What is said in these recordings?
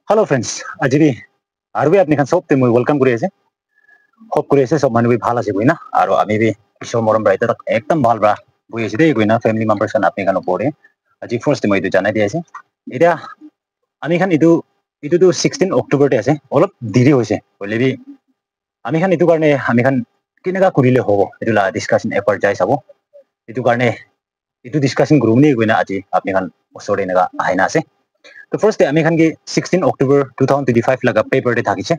Hello friends, আজি আৰু আপনি খান সবতে মই ওয়েলকাম কৰি আছে হোপ কৰি আছে সব মানুহ ভাল আছে কইনা আৰু আমি বি ঈশ্বৰ মৰম ৰাইতে একদম ভাল বৰা বহি আছে দেই কইনা ফ্যামিলি মেম্বাৰছ খান আপনি খান পৰে আজি ফার্স্ট মই এইটো জানাই দি আছে এটা আমি খান ইটো 16 অক্টোবৰতে আছে অলপ দেৰি হৈছে হলেবি আমি খান ইটো কাৰণে আমি খান কিনেকা কৰিলে হ'ব এটো লা ডিসকাশন এপাৰ যাই চাব ইটো কাৰণে ইটো ডিসকাশন গ্ৰুমনি কইনা আজি আপনি খান ওচৰে নেগা আইনা আছে তো ফাৰ্স্ট আমি খান কি 16 অক্টোবৰ 2025 লাগা পেপার দে থাকিছে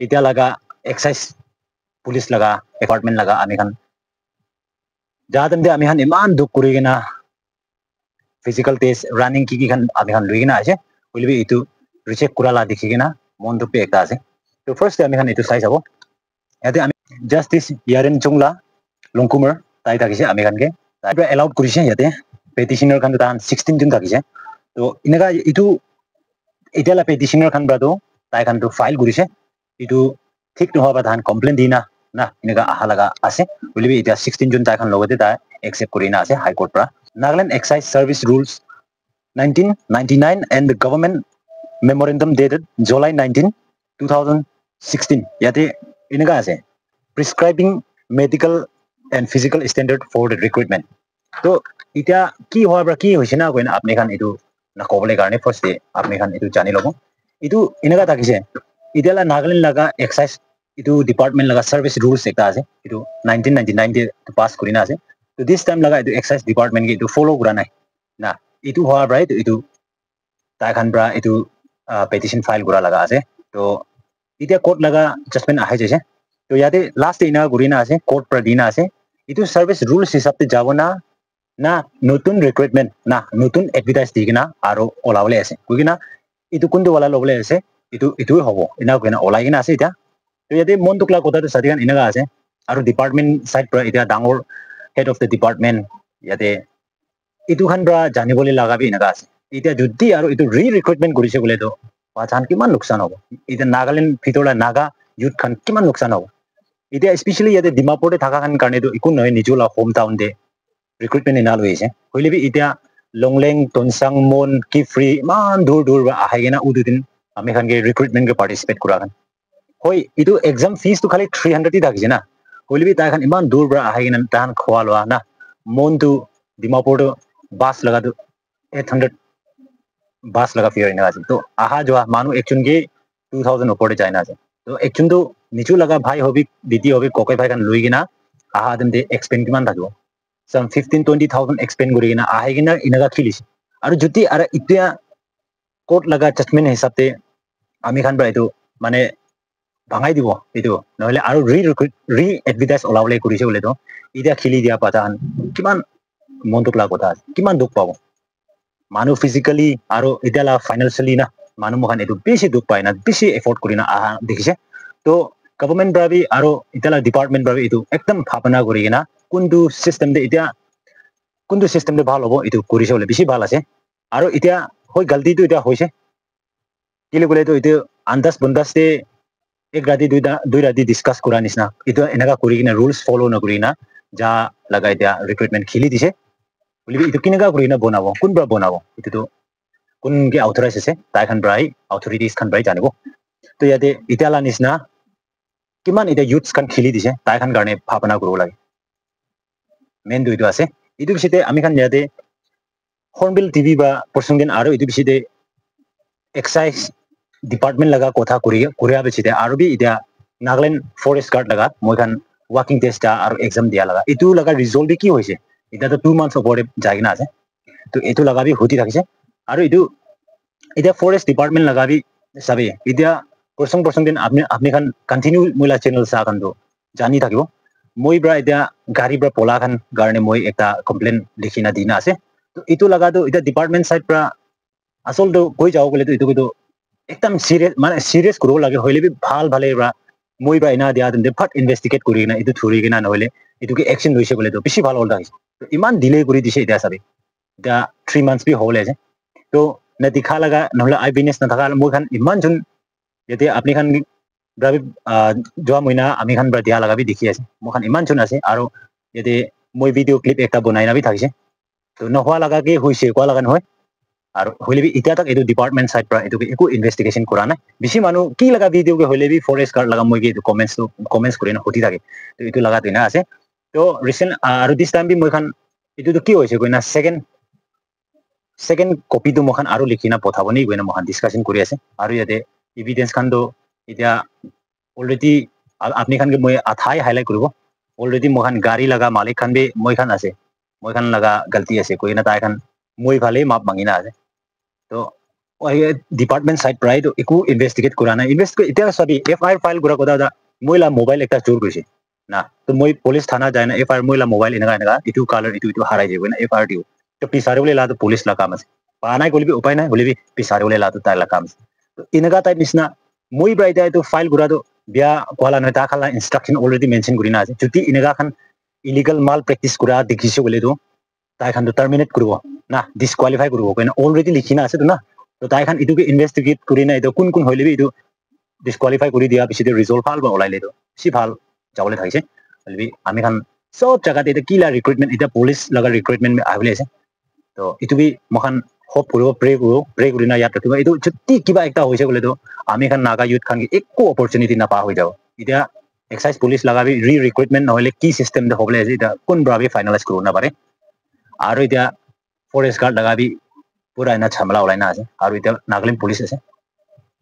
ইতিয়া লাগা এক্সাইজ পুলিশ লাগা ডিপার্টমেন্ট লাগা আমি খান যাতে আমি খান ইমান দুখ কৰি কিনা ফিজিক্যাল টেস্ট রানিং কি খান আমি খান লৈ কিনা আছে হইলবি ইটো রিচেক কৰালা দেখি কিনা মন দুপে একটা আছে তো ফার্স্ট আমি খান ইটো চাই চাব ইয়াতে আমি জাস্টিস ইয়ারেন চুংলা লংকুমাৰ তাই থাকিছে আমি খানকে তাইপৰা এলাউড কৰিছে ইয়াতে পেটিশনৰ খান তান 16 জন থাকিছে তো ইনেকা ইটো ইতিয়ালা পেটিশনৰ খান ব্ৰাটো তাই খানটো ফাইল কৰিছে ইটো ঠিক নহবা ধান কমপ্লেইন দিনা না ইনেকা আহা লাগা আছে বলিবি ইতিয়া 16 জন তাই খান লগতে তাই একসেপ্ট কৰিনা আছে হাই কোৰ্ট পৰা Nagaland Excise Service Rules 1999 and the government memorandum dated July 19 2016 ইয়াতে ইনেকা আছে prescribing medical and physical standard for the recruitment তো ইতিয়া কি হয় বা কি হৈছে না কইনা আপনি খান ইটো না কবলে কাৰণে ফার্স্ট আপনি খান ইটো জানি লব ইটো ইনেকা থাকিছে ইতিয়ালা নাগালেণ্ড লাগা এক্সাইজ ইটো ডিপার্টমেন্ট লাগা সার্ভিস রুলস একটা আছে ইটো 1999 তে পাস কৰিনা আছে তো দিস টাইম লাগা ইটো এক্সাইজ ডিপাৰ্টমেন্ট কে ইটো ফলো কৰা নাই না ইটো হোৱা ৰাইট ইটো তাই খান পৰা ইটো পেটিশন ফাইল কৰা লাগা আছে তো ইতিয়া কোৰ্ট লাগা জাজমেন্ট আহে যাইছে তো ইয়াতে লাস্ট ইনা কৰিনা আছে কোৰ্ট পৰা দিনা আছে ইটো সার্ভিস রুলস হিসাবতে যাব না না নতুন রিক্রুটমেন্ট না নতুন এডভার্টাইজ দি কিনা আৰু ওলাবলে আছে কই কিনা ইটো কোনটো ওলা লবলে আছে ইটোই হ'ব ইনা কইনা ওলাই কিনা আছে এটা তো ইয়াতে মন টুকলা কথাটো সাদিগান ইনাগা আছে আৰু ডিপাৰ্টমেন্ট সাইড পৰা এটা ডাঙৰ হেড অফ দ্য ডিপাৰ্টমেন্ট ইয়াতে ইটো খান পৰা জানিবলে লাগাবি ইনাগা আছে এটা যদি আৰু ইটো ৰিক্ৰুটমেন্ট কৰিছে বলে তো পাছান কিমান লোকসান হ'ব এটা নাগালেণ্ড ভিতৰলা নাগা ইউথ খান কিমান লোকসান হ'ব এটা স্পেশালি ইয়াতে ডিমাপুৰতে থাকা খান কাৰণে তো একো নহয় নিজলা home town De recruitment ina loise hoilebi itia longleng tonsang mon ki free man dur ba ahigena ududin ami khan ge recruitment ge participate kura kan hoi itu exam fees to khali 300 ti thakise na hoilebi ta khan iman dur ba ahigena tan khwalwa na mon tu dimapur to bus laga to 800 bus laga fare ina ase to aha jo manu ekchun ge 2000 upor de jaina ase to ekchun to nichu laga bhai hobi didi hobi kokai bhai kan luigina aha dem de expend kiman thakbo some 15-20,000 expend gorigina ahigina inaga khilis aru juti ara itia court laga judgment hisabte ami khan bra itu mane bhangai dibo itu nohole aru re advertise olawle korise bole to itia khili dia patan kiman montok la kotha kiman duk pabo manu physically aru itala financially na manu mokhan itu beshi duk pai na beshi effort korina aha dekhise to government brabi aru itala department brabi itu ekdam bhabana gorigina কোনটো system দে এতিয়া কোনটো system দে ভাল হ'ব ইটো কৰিছে বলে বেছি ভাল আছে আৰু এতিয়া হৈ গলতিটো এতিয়া হৈছে কিলে গলে তো ইটো আন্দাজ বন্দাজতে এক ৰাতি দুই ৰাতি ডিসকাস কৰা নিচিনা ইটো এনেকা কৰি কিনা ৰুলস ফলো নকৰিনা যা লাগা এতিয়া ৰিক্ৰুটমেন্ট খেলি দিছে বলি ইটো কিনেকা কৰিনা বনাব কোনবা বনাব ইটো কোনকে অথৰাইজ আছে তাই খান ব্ৰাই অথৰিটিজ খান ব্ৰাই জানিব তো ইয়াতে ইটালা নিচিনা কিমান এটা ইউথস খান খেলি দিছে তাই খান কাৰণে ভাবনা কৰিব লাগে মেন দুইটো আছে ইটো বিশিতে আমি খান ইয়াতে হৰ্নবিল টিভি বা পৰসংগিন আৰু ইটো বিশিতে এক্সাইজ ডিপাৰ্টমেন্ট লাগা কথা কৰিয়া বিশিতে আৰু বি ইটা নাগালেণ্ড ফৰেষ্ট গাৰ্ড লাগা মই খান ওয়াকিং টেস্ট আৰু এক্সাম দিয়া লাগা ইটো লাগা ৰিজাল্ট কি হৈছে এটা তো 2 মান্থস ওপৰে যায়না আছে তো এটো লাগা বি হতি থাকিছে আৰু ইটো এটা ফৰেষ্ট ডিপাৰ্টমেন্ট লাগা বি সাবে ইটা পৰসংদিন আপনি খান কন্টিনিউ মোলা চ্যানেল সা খান তো জানি থাকিব মই ব্ৰা এটা গাড়ী ব্ৰা পলা খান কাৰণে মই এটা কমপ্লেইন লিখিনা দিনা আছে তো ইটো লাগা তো এটা ডিপার্টমেন্ট সাইড পৰা আসল তো কৈ যাও গলে তো ইটো তো একদম সিৰিয়াস মানে সিৰিয়াস কৰিব লাগে হইলে বি ভাল ভালে ব্ৰা মই ব্ৰা ইনা দিয়া দে ফাট ইনভেস্টিগেট কৰি কিনা ইটো থুৰি কিনা নহলে ইটোকে একশন লৈছে বলে তো বেছি ভাল হ'ল দাইছে তো ইমান ডিলে কৰি দিছে এটা সাবে এটা 3 মান্থস বি হলে আছে তো না দিখা লাগা নহলে আই বিজনেস না থাকা মই খান ইমান জুন ইয়াতে আপনি খান ব্ৰাবি যোৱা মইনা আমি খান ব্ৰা দিয়া লাগাবি দেখি আছে মোখান ইমান চুন আছে আৰু ইয়াতে মই ভিডিও ক্লিপ একটা বনাই নাবি থাকিছে তো নহোৱা লাগা কি হৈছে কোৱা লাগা নহয় আৰু হইলেবি ইটা তাক এটো ডিপাৰ্টমেন্ট সাইড পৰা এটো একো ইনভেস্টিগেশন কৰা নাই বেছি মানুহ কি লাগা ভিডিও কে হইলেবি ফৰেষ্ট গাৰ্ড লাগা মই কি কমেন্টস কৰি না হতি থাকে তো এটো লাগা দিনা আছে তো ৰিসেন্ট আৰু দিস টাইম বি মই খান এটো তো কি হৈছে কইনা সেকেন্ড কপি তো মখান আৰু লিখিনা পঠাবনি কইনা মখান ডিসকাশন কৰি আছে আৰু ইয়াতে এভিডেন্স খান তো এতিয়া অলৰেডি আপনি খান কে মই আথাই হাইলাইট কৰিব অলৰেডি মখান গাড়ী লাগা মালিক খান বি মই খান আছে মই খান লাগা গলতি আছে কইনা তাই খান মই ভালে মাপ মাঙিনা আছে তো ডিপার্টমেন্ট সাইড প্রায় তো একো ইনভেস্টিগেট করা না এটা সবই এফআইআর ফাইল করা কথা মইলা মোবাইল একটা চোর কইছে না তো মই পুলিশ থানা যায় না এফআইআর মইলা মোবাইল এনেকা ইটু কালার ইটু হারাই যাবে না এফআইআর দিও তো পিছারে বলে লা তো পুলিশ লা কাম আছে পা নাই কলিবি উপায় নাই বলিবি পিছারে বলে লা তো তাই লা কাম আছে তো এনেকা টাইপ নিসনা মই ব্রাইটা তো ফাইল করা তো বিয়া কোলা না তা খালা ইনস্ট্রাকশন অলরেডি মেনশন করি না আছে যদি এনেকা খান ইলিগাল মাল প্র্যাকটিস করা দেখিছে বলে তো তাই খান তো টার্মিনেট করব না ডিসকোয়ালিফাই করব কেন অলরেডি লিখিনা আছে তো না তো তাই খান ইটুকে ইনভেস্টিগেট কৰি না এটা কোন হইলেবি ইটো ডিসকোয়ালিফাই কৰি দিয়া পিছতে ৰিজাল্ট ভাল বা ওলাইলে তো সি ভাল যাবলে থাকিছে হইলেবি আমি খান সব জায়গাতে এটা কিলা ৰিক্ৰুটমেন্ট এটা পুলিশ লগা ৰিক্ৰুটমেন্ট আহিলে আছে তো ইটো বি মখান হোপ কৰিব প্ৰে কৰি না ইয়াত ৰাখিব ইটো যদি কিবা একটা হৈছে বলে তো আমি খান নাগা ইউথ খান একো অপৰচুনিটি না পা হৈ যাব এতিয়া এক্সাইজ পুলিশ লাগাবি ৰিক্ৰুটমেন্ট নহলে কি সিস্টেম দে হবলে আছে এটা কোন ব্ৰাবি ফাইনালাইজ কৰিব না পাৰে আৰু এতিয়া ফৰেষ্ট গার্ড লাগাবি পুরা এনা ঝামেলা ওলাই না আছে আর এটা নাগাল্যান্ড পুলিশ আছে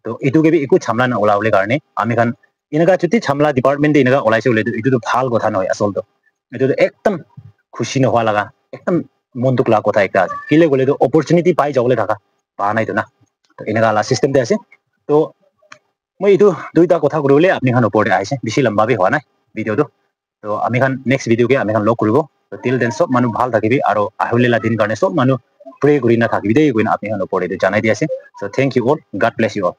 তো এটুকে বি একো ঝামেলা না ওলাবলে কারণে আমি খান এনেকা যদি ঝামেলা ডিপার্টমেন্টে এনেকা ওলাইছে বলে এটো তো ভাল কথা নহয় আসলতো এটো তো একদম খুশি নহোৱা লাগা একদম মনটুক লাগা কথা একটা আছে কিলে বলে তো অপরচুনিটি পাই যাবলে থাকা পা নাই তো না তো এনেকা লা সিস্টেম দে আছে তো মই এটো দুইটা কথা কৰিবলে আপনি খান ওপৰতে আহিছে বেছি লম্বা বি হোৱা নাই ভিডিওটো তো আমি খান নেক্সট ভিডিওকে আমি খান লগ কৰিব তো টিল দেন সব মানুহ ভাল থাকিবি আৰু আহিলে দিন কাৰণে সব মানুহ প্রে করি না থাকিবি দেই কইনা আপনি হন পড়ে জানাই দিয়েছে so thank you all God bless you all